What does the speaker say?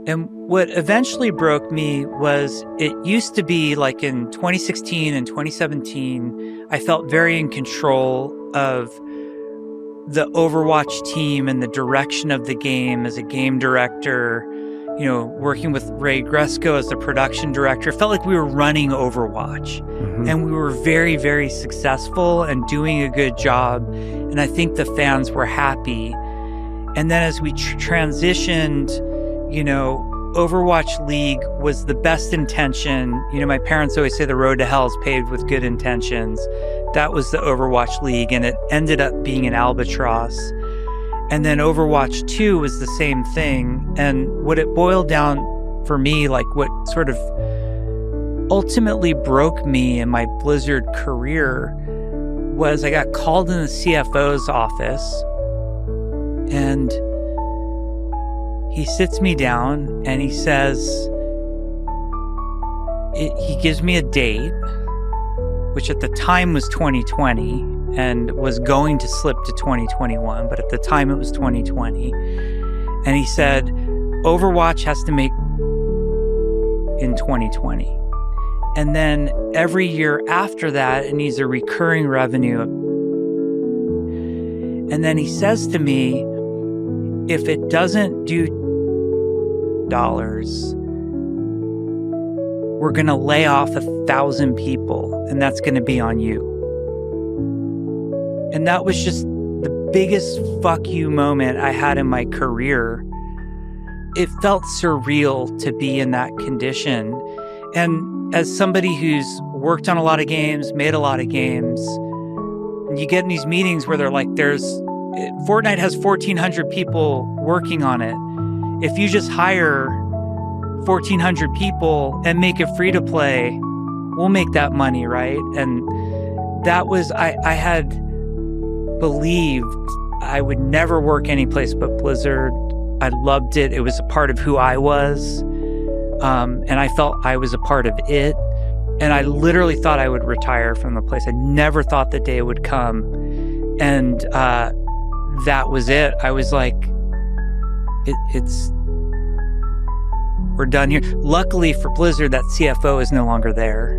And what eventually broke me was it used to be like in 2016 and 2017, I felt very in control of the Overwatch team and the direction of the game as a game director, you know, working with Ray Gresco as the production director. It felt like we were running Overwatch and we were very, very successful and doing a good job. And I think the fans were happy. And then as we transitioned, you know, Overwatch League was the best intention. You know, my parents always say the road to hell is paved with good intentions. That was the Overwatch League, and it ended up being an albatross. And then Overwatch 2 was the same thing. And what it boiled down for me, like what sort of ultimately broke me in my Blizzard career, was I got called in the CFO's office, and he sits me down and he says, he gives me a date, which at the time was 2020 and was going to slip to 2021, but at the time it was 2020. And he said, Overwatch has to make in 2020. And then every year after that, it needs a recurring revenue. And then he says to me, if it doesn't do dollars, we're going to lay off 1,000 people, and that's going to be on you. And that was just the biggest fuck you moment I had in my career. It felt surreal to be in that condition. And as somebody who's worked on a lot of games, made a lot of games, you get in these meetings where they're like, Fortnite has 1,400 people working on it. If you just hire 1,400 people and make it free to play, we'll make that money, right? And that was, I had believed I would never work anyplace but Blizzard. I loved it. It was a part of who I was. And I felt I was a part of it. And I literally thought I would retire from the place. I never thought the day would come. And that was it. I was like, we're done here. Luckily for Blizzard, that CFO is no longer there.